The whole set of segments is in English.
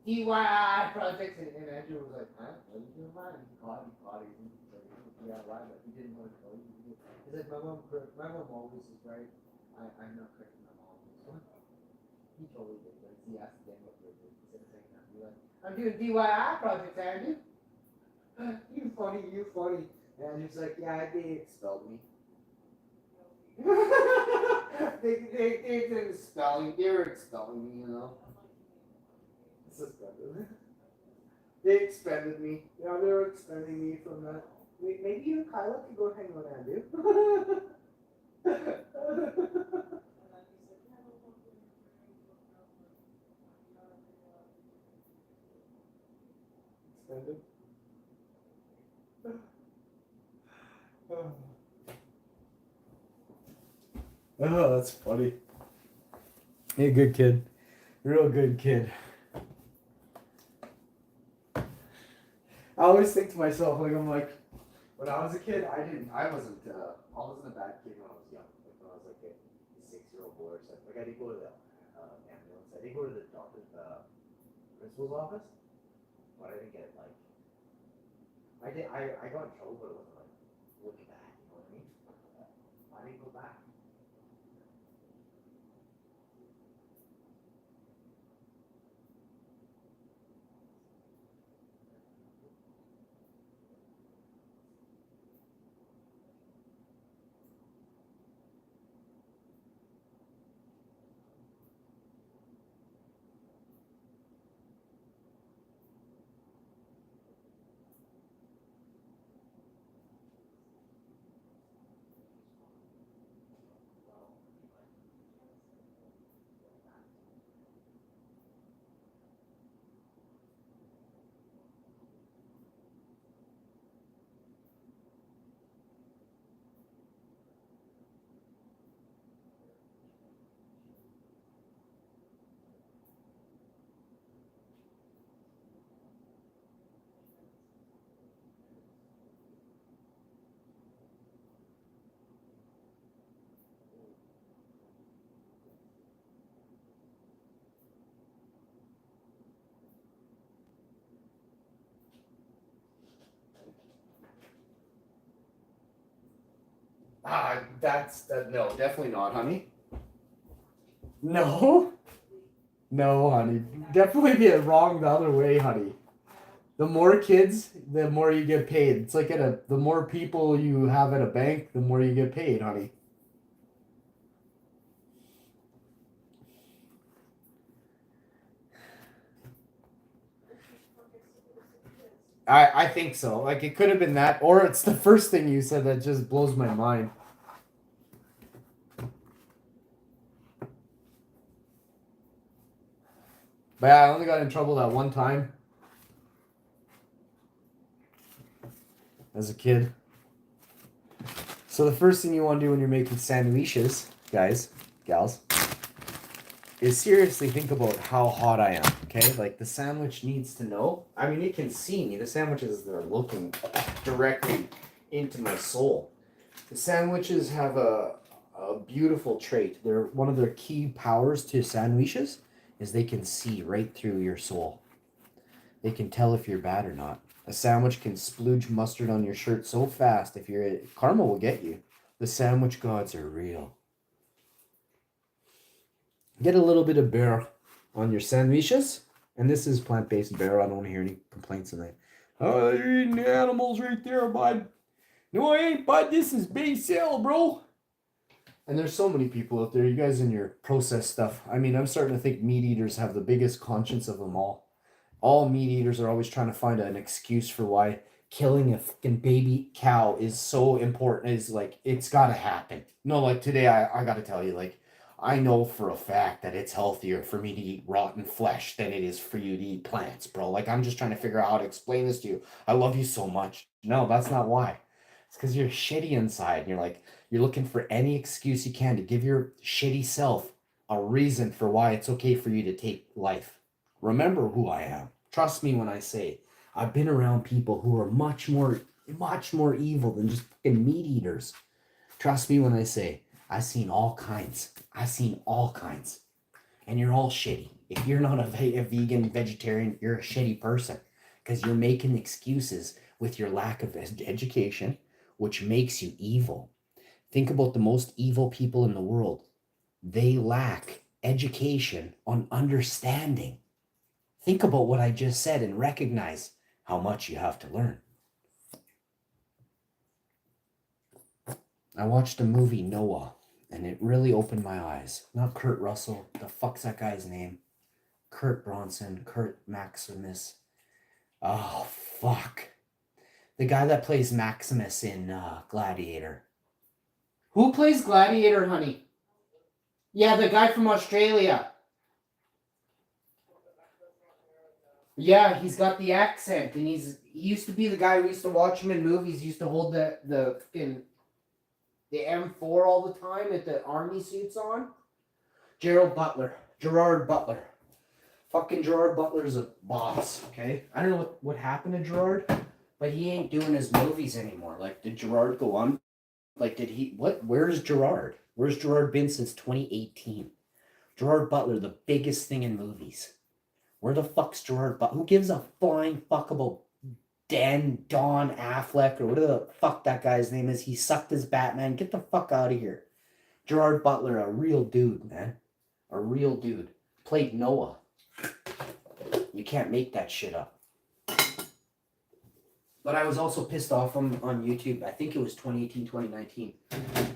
DIY projects, and Andrew was like, huh? What are you doing, man? He caught it. He's like, DIY, but he didn't want to tell you. He's like, my mom always is right. I'm not correcting my mom. He totally did, but he asked again what you're doing. Instead of saying that, be like, I'm doing DIY projects, Andrew. You funny. And he's like, yeah, they expelled me. They did expelling. They were expelling me, you know. Suspended. They expended me. Yeah, they were expending me from that. Maybe you and Kyla could go hang with Andrew. Expended. Oh, that's funny. Hey, good kid. Real good kid. I always think to myself, like, I'm like, when I was a kid, I wasn't a bad kid when I was young. Like when I was like a 6-year-old boy or something. Like I didn't go to the ambulance. I didn't go to the doctor's, principal's office, but I didn't get like, I got in trouble, but it wasn't like looking back. You know what I mean? I didn't go back. That's that. No, definitely not, honey. No, no, honey. Definitely be it wrong the other way, honey. The more kids, the more you get paid. It's like the more people you have at a bank, the more you get paid, honey. I think so. Like it could have been that, or it's the first thing you said that just blows my mind. But yeah, I only got in trouble that one time as a kid. So the first thing you want to do when you're making sandwiches, guys, gals, is seriously think about how hot I am. Okay, like the sandwich needs to know. I mean, it can see me. The sandwiches are looking directly into my soul. The sandwiches have a beautiful trait. They're one of their key powers to sandwiches is they can see right through your soul. They can tell if you're bad or not. A sandwich can splooge mustard on your shirt so fast if you're karma will get you. The sandwich gods are real. Get a little bit of bear on your sandwiches. And this is plant-based bear. I don't want to hear any complaints tonight. Oh, you're eating the animals right there, bud. No, I ain't, bud. This is base sale, bro. And there's so many people out there. You guys in your processed stuff. I mean, I'm starting to think meat eaters have the biggest conscience of them all. All meat eaters are always trying to find an excuse for why killing a fucking baby cow is so important. Is like, it's got to happen. No, like today, I got to tell you, like, I know for a fact that it's healthier for me to eat rotten flesh than it is for you to eat plants, bro. Like, I'm just trying to figure out how to explain this to you. I love you so much. No, that's not why. It's because you're shitty inside. And you're like, you're looking for any excuse you can to give your shitty self a reason for why it's okay for you to take life. Remember who I am. Trust me when I say I've been around people who are much more evil than just fucking meat eaters. Trust me when I say I've seen all kinds. I've seen all kinds. And you're all shitty. If you're not a vegan, vegetarian, you're a shitty person because you're making excuses with your lack of education, which makes you evil. Think about the most evil people in the world. They lack education on understanding. Think about what I just said and recognize how much you have to learn. I watched the movie Noah, and it really opened my eyes. Not Kurt Russell. The fuck's that guy's name? Kurt Bronson, Kurt Maximus. Oh, fuck. The guy that plays Maximus in Gladiator. Who plays Gladiator, honey? Yeah, the guy from Australia. Yeah, he's got the accent, and he used to be the guy we used to watch him in movies. He used to hold the M4 all the time with the army suits on. Gerard Butler. Fucking Gerard Butler's a boss, okay? I don't know what happened to Gerard, but he ain't doing his movies anymore. Like, did Gerard go on? Like, did he, where's Gerard? Where's Gerard been since 2018? Gerard Butler, the biggest thing in movies. Where the fuck's Gerard Butler? Who gives a flying fuck about Don Affleck or whatever the fuck that guy's name is? He sucked his Batman. Get the fuck out of here. Gerard Butler, a real dude, man. A real dude. Played Noah. You can't make that shit up. But I was also pissed off on YouTube. I think it was 2018, 2019.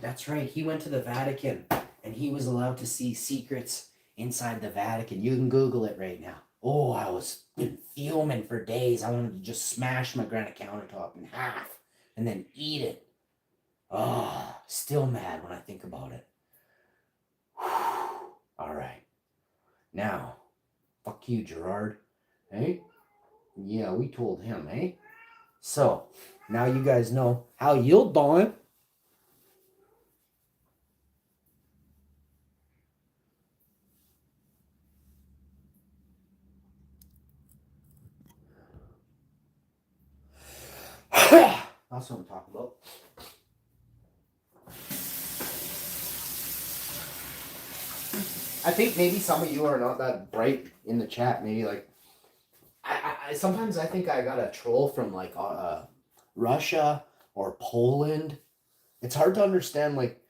That's right. He went to the Vatican and he was allowed to see secrets inside the Vatican. You can Google it right now. Oh, I was fuming for days. I wanted to just smash my granite countertop in half and then eat it. Oh, still mad when I think about it. All right. Now, fuck you, Gerard. Hey? Yeah, we told him, eh? So, now you guys know how you'll doing. That's what I'm talking about. I think maybe some of you are not that bright in the chat. Maybe like, I sometimes I think I got a troll from like Russia or Poland. It's hard to understand. Like,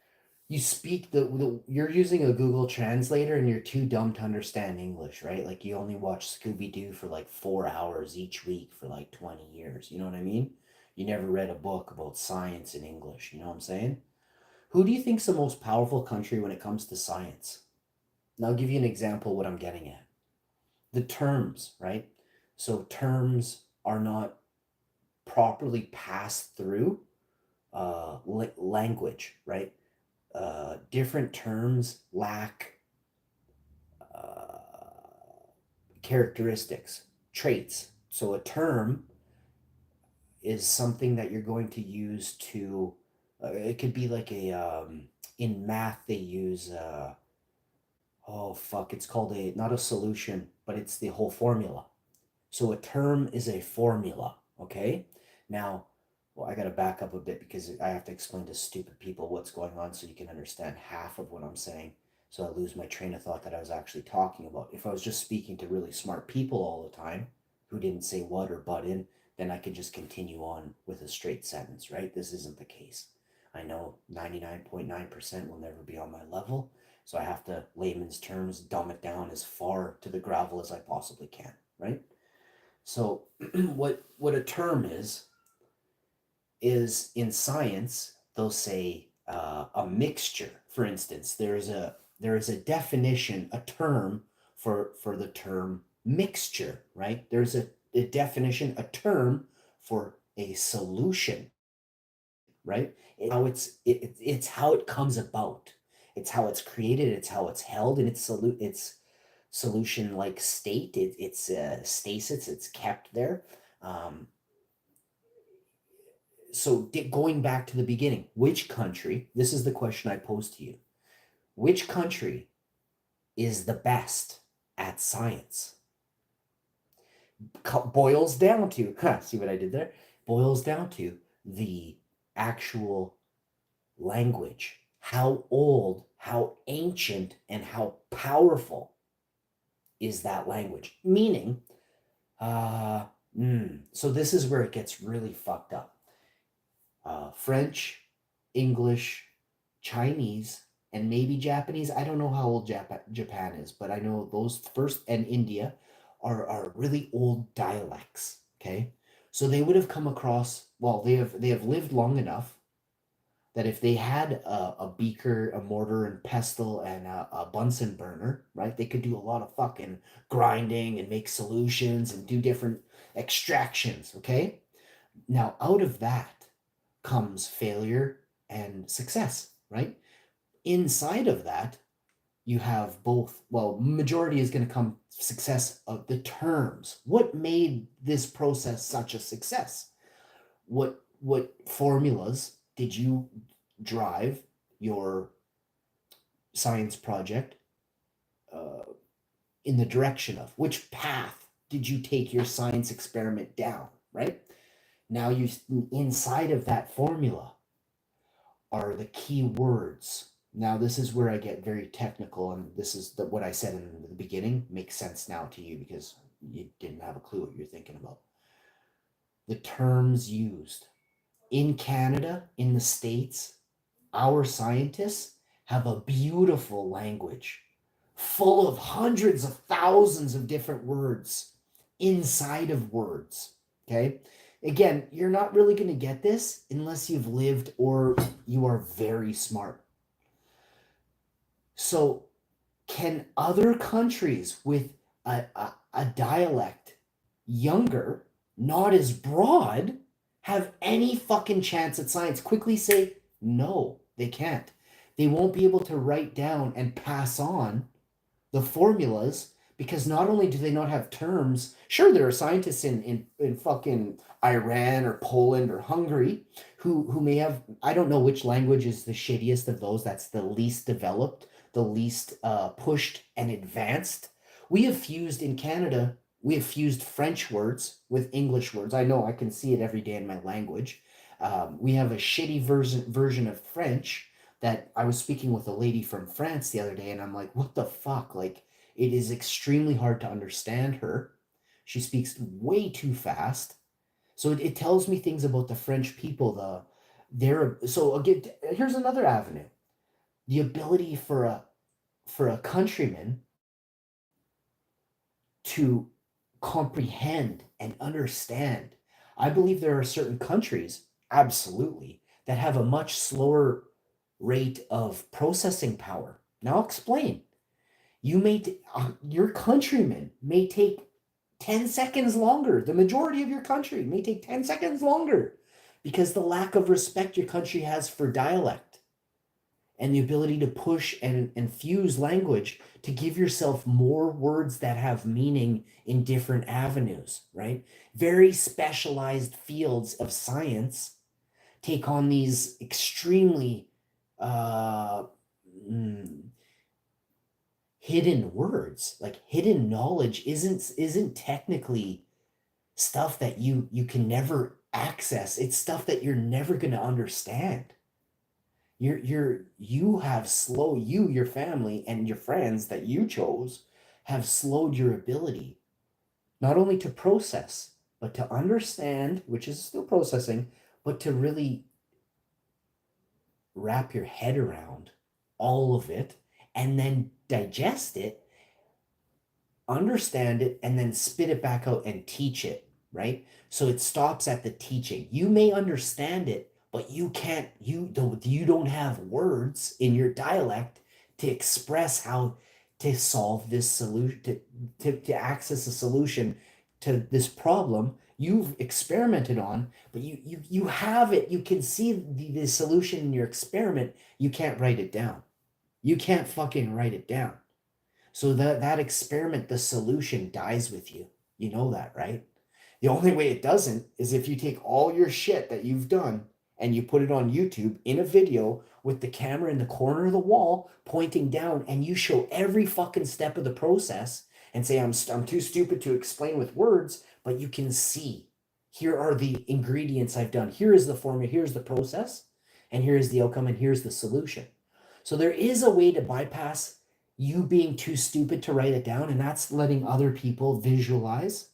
you speak you're using a Google translator and you're too dumb to understand English, right? Like, you only watch Scooby-Doo for like 4 hours each week for like 20 years. You know what I mean? You never read a book about science in English. You know what I'm saying? Who do you think's the most powerful country when it comes to science? And I'll give you an example of what I'm getting at. The terms, right? So terms are not properly passed through language, right? Different terms lack characteristics, traits. So a term is something that you're going to use to, it could be like in math, they use, oh fuck, it's called not a solution, but it's the whole formula. So a term is a formula, okay? Now, well, I got to back up a bit because I have to explain to stupid people what's going on so you can understand half of what I'm saying. So I lose my train of thought that I was actually talking about. If I was just speaking to really smart people all the time who didn't say what or but in, then I could just continue on with a straight sentence, right? This isn't the case. I know 99.9% will never be on my level, so I have to, layman's terms, dumb it down as far to the gravel as I possibly can, right? So what a term is in science they'll say a mixture. For instance, there is a definition, a term for the term mixture, right? There's a definition, a term for a solution, right? It's how it comes about. It's how it's created. It's how it's held, and it's solution like state. It's stasis. It's kept there. Um, so going back to the beginning, which country? This is the question I pose to you. Which country is the best at science? Boils down to, see what I did there? Boils down to the actual language, how old, how ancient, and how powerful is that language. Meaning, so this is where it gets really fucked up. French, English, Chinese, and maybe Japanese. I don't know how old Japan is, but I know those first, and India are really old dialects. Okay, so they would have come across. Well, they have lived long enough that if they had a beaker, a mortar and pestle, and a Bunsen burner, right, they could do a lot of fucking grinding and make solutions and do different extractions. Okay, now out of that comes failure and success, right? Inside of that, you have both. Well, majority is going to come success of the terms. What made this process such a success? What formulas did you drive your science project in the direction of? Which path did you take your science experiment down, right? Now you, inside of that formula are the key words. Now this is where I get very technical, and this is what I said in the beginning makes sense now to you because you didn't have a clue what you're thinking about. The terms used in Canada, in the States, our scientists have a beautiful language full of hundreds of thousands of different words inside of words. Okay. Again, you're not really going to get this unless you've lived or you are very smart. So, can other countries with a dialect younger, not as broad, have any fucking chance at science? Quickly say, no, they can't. They won't be able to write down and pass on the formulas because not only do they not have terms, sure, there are scientists in fucking Iran or Poland or Hungary who may have, I don't know which language is the shittiest of those, that's the least developed, the least pushed and advanced. We have fused in Canada, we have fused French words with English words. I know I can see it every day in my language. We have a shitty version of French that I was speaking with a lady from France the other day, and I'm like, what the fuck? Like, it is extremely hard to understand her. She speaks way too fast. So it tells me things about the French people. So again, here's another avenue. The ability for a countryman to comprehend and understand. I believe there are certain countries, absolutely, that have a much slower rate of processing power. Now I'll explain. Your countrymen may take 10 seconds longer. The majority of your country may take 10 seconds longer because the lack of respect your country has for dialect and the ability to push and fuse language to give yourself more words that have meaning in different avenues, right? Very specialized fields of science take on these extremely hidden words. Like, hidden knowledge isn't technically stuff that you can never access. It's stuff that you're never going to understand. Your family and your friends that you chose have slowed your ability not only to process but to understand, which is still processing, but to really wrap your head around all of it and then digest it, understand it, and then spit it back out and teach it, right? So it stops at the teaching. You may understand it, but you don't have words in your dialect to express how to solve this solution, to access a solution to this problem you've experimented on, but you have it. You can see the solution in your experiment. You can't write it down. You can't fucking write it down. So that experiment, the solution dies with you. You know that, right? The only way it doesn't is if you take all your shit that you've done and you put it on YouTube in a video with the camera in the corner of the wall pointing down, and you show every fucking step of the process and say, I'm too stupid to explain with words, but you can see, here are the ingredients I've done. Here is the formula, here's the process, and here is the outcome, and here's the solution. So there is a way to bypass you being too stupid to write it down, and that's letting other people visualize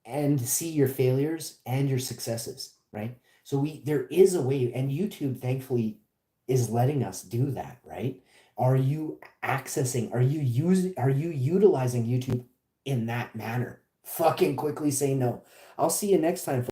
and see your failures and your successes, right? So there is a way, and YouTube thankfully is letting us do that, right? Are you are you utilizing YouTube in that manner? Fucking quickly say no. I'll see you next time.